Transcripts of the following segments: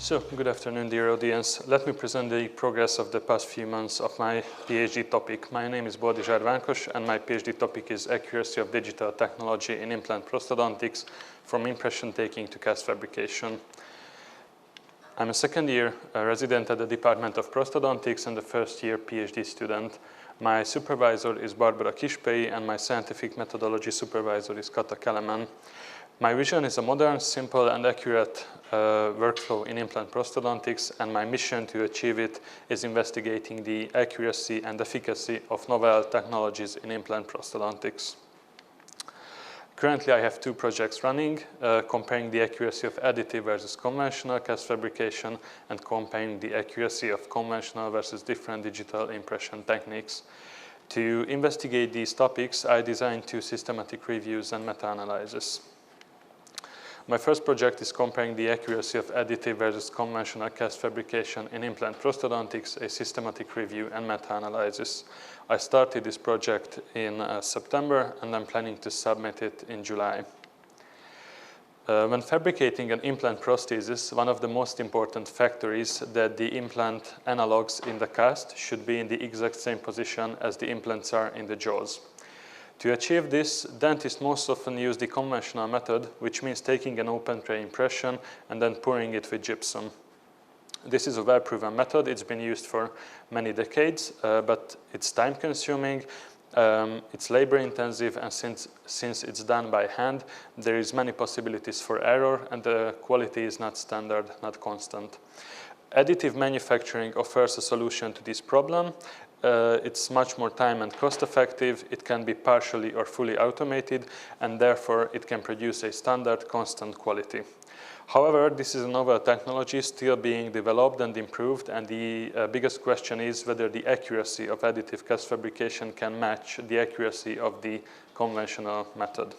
So, good afternoon, dear audience. Let me present the progress of the past few months of my PhD topic. My name is Boldizsár Vánkos, and my PhD topic is Accuracy of Digital Technology in Implant Prosthodontics, from impression taking to cast fabrication. I'm a second-year resident at the Department of Prosthodontics and a first-year PhD student. My supervisor is Barbara Kispei, and my scientific methodology supervisor is Kata Kelemen. My vision is a modern, simple, and accurate workflow in implant prosthodontics, and my mission to achieve it is investigating the accuracy and efficacy of novel technologies in implant prosthodontics. Currently, I have two projects running, comparing the accuracy of additive versus conventional cast fabrication and comparing the accuracy of conventional versus different digital impression techniques. To investigate these topics, I designed two systematic reviews and meta-analyses. My first project is comparing the accuracy of additive versus conventional cast fabrication in implant prosthodontics, a systematic review and meta-analysis. I started this project in September, and I'm planning to submit it in July. When fabricating an implant prosthesis, one of the most important factors is that the implant analogs in the cast should be in the exact same position as the implants are in the jaws. To achieve this, dentists most often use the conventional method, which means taking an open tray impression and then pouring it with gypsum. This is a well-proven method. It's been used for many decades, but it's time-consuming, it's labor-intensive, and since it's done by hand, there is many possibilities for error, and the quality is not standard, not constant. Additive manufacturing offers a solution to this problem. It's much more time and cost-effective, it can be partially or fully automated, and therefore it can produce a standard, constant quality. However, this is a novel technology still being developed and improved, and the biggest question is whether the accuracy of additive cast fabrication can match the accuracy of the conventional method.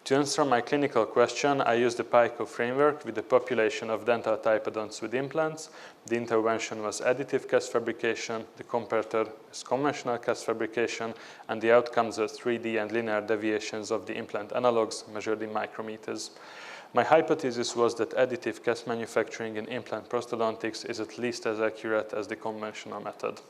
To answer my clinical question, I used the PICO framework with the population of dental typodonts with implants. The intervention was additive cast fabrication, the comparator is conventional cast fabrication, and the outcomes are 3D and linear deviations of the implant analogs measured in micrometers. My hypothesis was that additive cast manufacturing in implant prosthodontics is at least as accurate as the conventional method.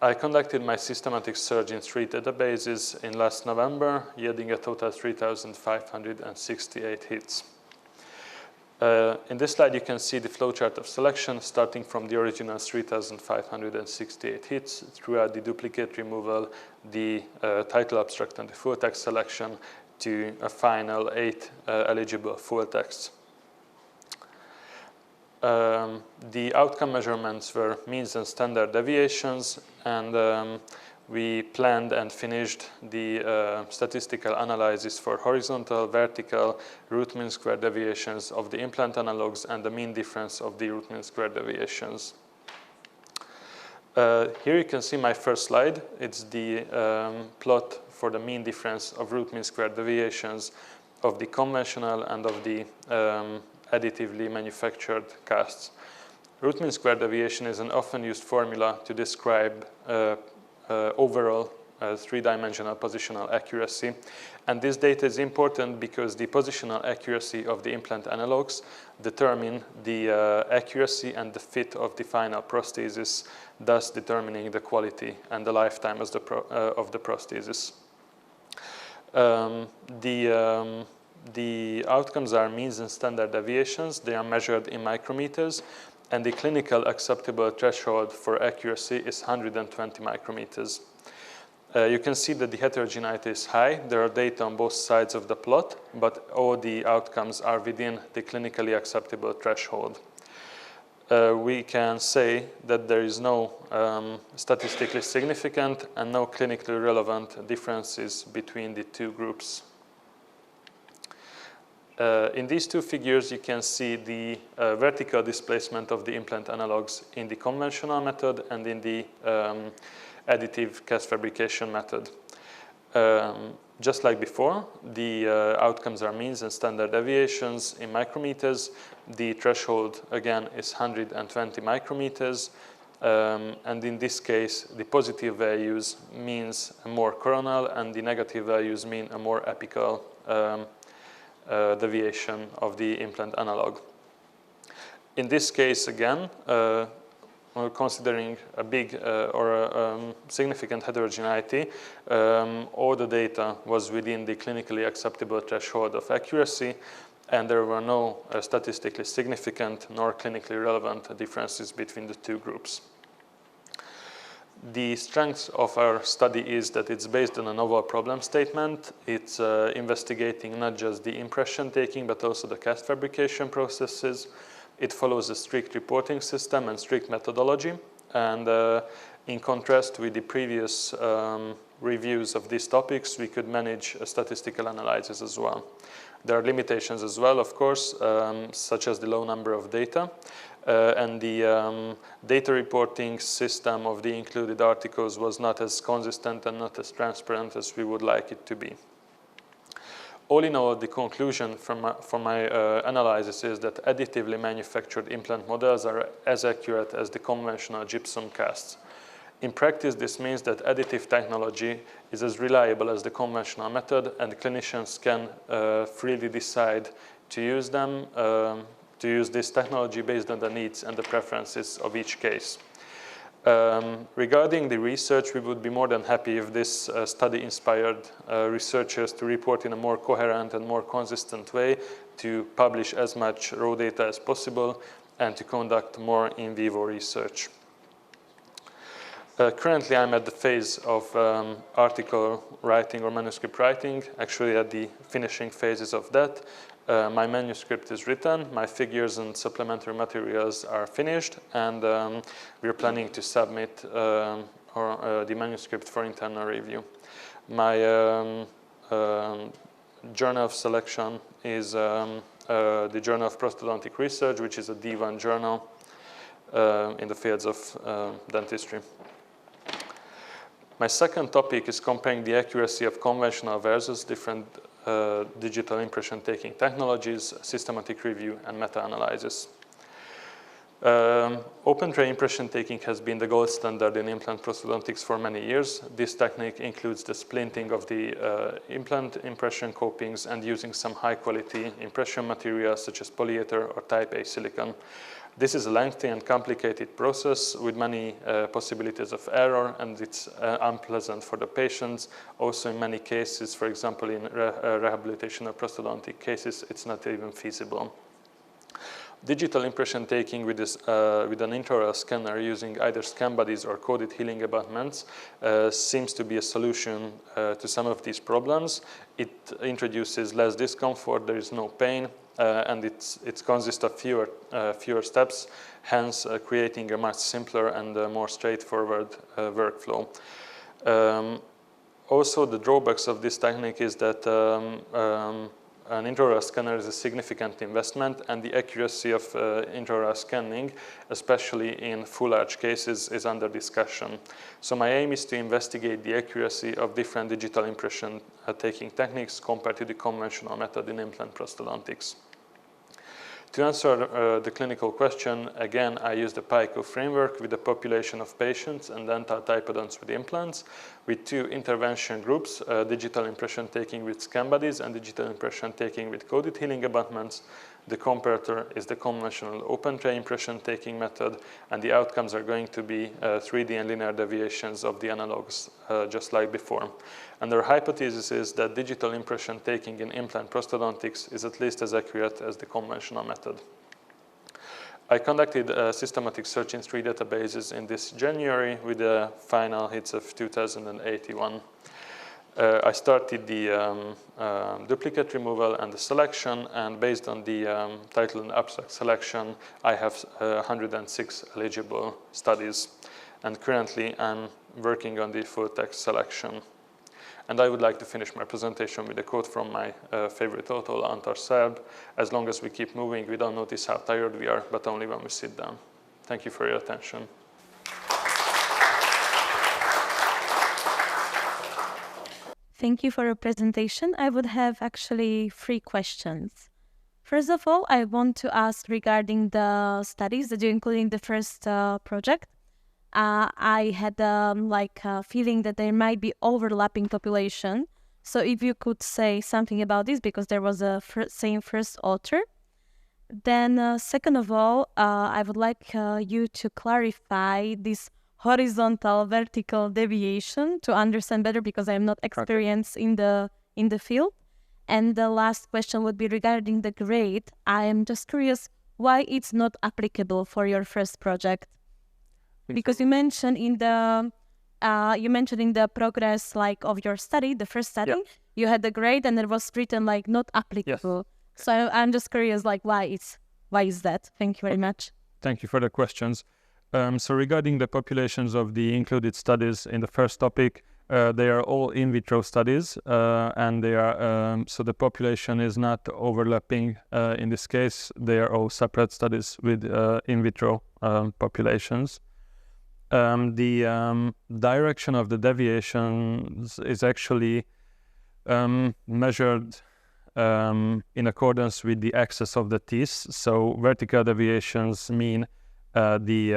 I conducted my systematic search in 3 databases in last November, yielding a total 3,568 hits. In this slide, you can see the flowchart of selection, starting from the original 3,568 hits throughout the duplicate removal, the title abstract, and the full text selection to a final 8 eligible full texts. The outcome measurements were means and standard deviations, and we planned and finished the statistical analysis for horizontal, vertical, root mean square deviations of the implant analogs and the mean difference of the root mean square deviations. Here you can see my first slide. It's the plot for the mean difference of root mean square deviations of the conventional and of the additively manufactured casts. Root mean square deviation is an often used formula to describe overall three-dimensional positional accuracy. And this data is important because the positional accuracy of the implant analogs determine the accuracy and the fit of the final prosthesis, thus determining the quality and the lifetime of the prosthesis. The outcomes are means and standard deviations. They are measured in micrometers, and the clinical acceptable threshold for accuracy is 120 micrometers. You can see that the heterogeneity is high. There are data on both sides of the plot, but all the outcomes are within the clinically acceptable threshold. We can say that there is no statistically significant and no clinically relevant differences between the two groups. In these two figures, you can see the vertical displacement of the implant analogs in the conventional method and in the additive cast fabrication method. Just like before, the outcomes are means and standard deviations in micrometers. The threshold, again, is 120 micrometers. And in this case, the positive values means a more coronal, and the negative values mean a more apical deviation of the implant analog. In this case, again, considering a big or a significant heterogeneity, all the data was within the clinically acceptable threshold of accuracy, and there were no statistically significant nor clinically relevant differences between the two groups. The strength of our study is that it's based on a novel problem statement. It's investigating not just the impression taking, but also the cast fabrication processes. It follows a strict reporting system and strict methodology. And in contrast with the previous reviews of these topics, we could manage a statistical analysis as well. There are limitations as well, of course, such as the low number of data. And the data reporting system of the included articles was not as consistent and not as transparent as we would like it to be. All in all, the conclusion from my analysis is that additively manufactured implant models are as accurate as the conventional gypsum casts. In practice, this means that additive technology is as reliable as the conventional method, and clinicians can freely decide to use them, to use this technology based on the needs and the preferences of each case. Regarding the research, we would be more than happy if this study inspired researchers to report in a more coherent and more consistent way, to publish as much raw data as possible, and to conduct more in vivo research. Currently, I'm at the phase of article writing or manuscript writing, actually at the finishing phases of that. My manuscript is written, my figures and supplementary materials are finished, and we're planning to submit the manuscript for internal review. My journal of selection is the Journal of Prosthodontic Research, which is a D1 journal in the fields of dentistry. My second topic is comparing the accuracy of conventional versus different digital impression taking technologies, systematic review, and meta-analysis. Open tray impression taking has been the gold standard in implant prosthodontics for many years. This technique includes the splinting of the implant impression copings and using some high quality impression materials such as polyether or type A silicon. This is a lengthy and complicated process with many possibilities of error, and it's unpleasant for the patients. Also, in many cases, for example, in rehabilitation of prosthodontic cases, it's not even feasible. Digital impression taking with an intraoral scanner using either scan bodies or coded healing abutments seems to be a solution to some of these problems. It introduces less discomfort, there is no pain, and it consists of fewer steps, hence creating a much simpler and more straightforward workflow. Also, the drawbacks of this technique is that an intraoral scanner is a significant investment, and the accuracy of intraoral scanning, especially in full arch cases, is under discussion. So my aim is to investigate the accuracy of different digital impression taking techniques compared to the conventional method in implant prosthodontics. To answer the clinical question, again, I use the PICO framework with a population of patients and dental typodonts with implants, with two intervention groups, digital impression taking with scan bodies and digital impression taking with coded healing abutments. The comparator is the conventional open tray impression taking method, and the outcomes are going to be 3D and linear deviations of the analogs, just like before. And our hypothesis is that digital impression taking in implant prosthodontics is at least as accurate as the conventional method. I conducted a systematic search in 3 databases in this January with the final hits of 2081. I started the duplicate removal and the selection, and based on the title and abstract selection, I have 106 eligible studies. And currently, I'm working on the full text selection. And I would like to finish my presentation with a quote from my favorite author, Antar Szerb: "As long as we keep moving, we don't notice how tired we are, but only when we sit down." Thank you for your attention. Thank you for your presentation. I would have actually 3 questions. First of all, I want to ask regarding the studies that you included in the first project. I had a feeling that there might be overlapping population So if you could say something about this, because there was a same first author. Then second of all, I would like you to clarify this horizontal vertical deviation to understand better, because I'm not experienced in the field. And the last question would be regarding the grade. I am just curious why it's not applicable for your first project, because you mentioned in the progress like of your study, the first study, you had the grade and it was written like not applicable. Yes. So I'm just curious, like why is that? Thank you very much. Thank you for the questions. So regarding the populations of the included studies in the first topic, they are all in vitro studies, and they are so the population is not overlapping. In this case, they are all separate studies with in vitro populations. The direction of the deviations is actually measured in accordance with the axis of the teeth. So vertical deviations mean the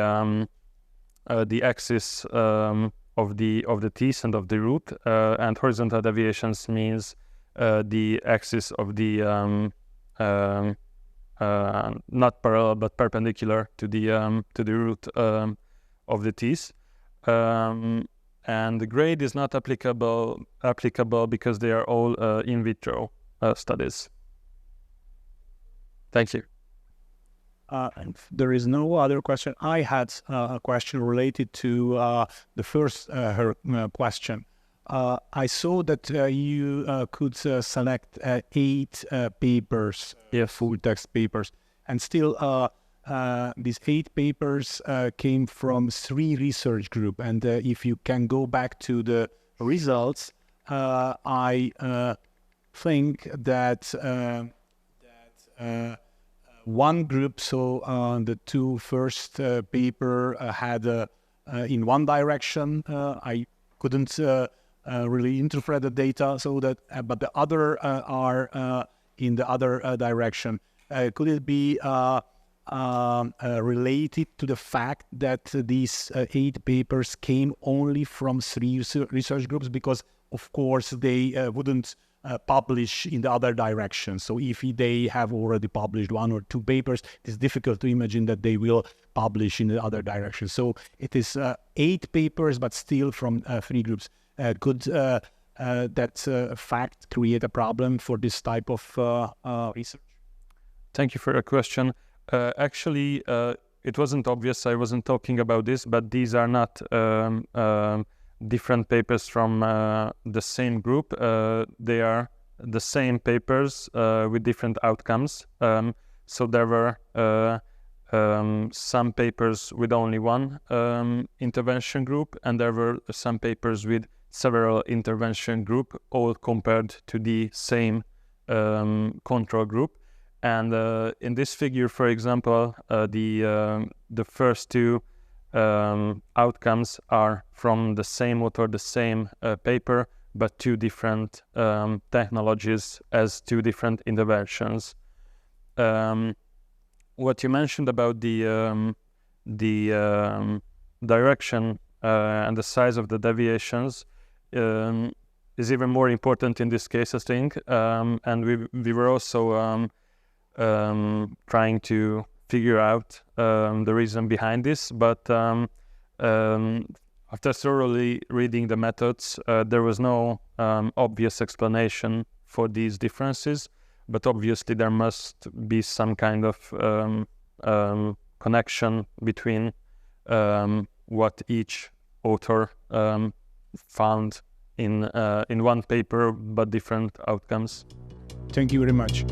axis of the teeth and of the root, and horizontal deviations means the axis of the not parallel but perpendicular to the root of the teeth. And the grade is not applicable because they are all in vitro studies. Thank you. There is no other question. I had a question related to the first her question. I saw that you could select 8 papers, full text papers, and still these 8 papers came from 3 research groups. And if you can go back to the results, I think that one group, so the 2 first paper had in one direction. I couldn't really interpret the data, so that, but the other are in the other direction. Could it be related to the fact that these 8 papers came only from 3 research groups? Because of course they wouldn't publish in the other direction. So if they have already published 1 or 2 papers, it's difficult to imagine that they will publish in the other direction. So it is 8 papers, but still from 3 groups. Could that fact create a problem for this type of research? Thank you for your question. Actually, it wasn't obvious. I wasn't talking about this, but these are not different papers from the same group. They are the same papers with different outcomes. So there were some papers with only one intervention group, and there were some papers with several intervention group, all compared to the same control group. And in this figure, for example, the first 2 outcomes are from the same author, the same paper, but 2 different technologies as 2 different interventions. What you mentioned about the direction and the size of the deviations is even more important in this case, I think. And we were also trying to figure out the reason behind this, but after thoroughly reading the methods, there was no obvious explanation for these differences, but obviously there must be some kind of connection between what each author found in one paper, but different outcomes. Thank you very much.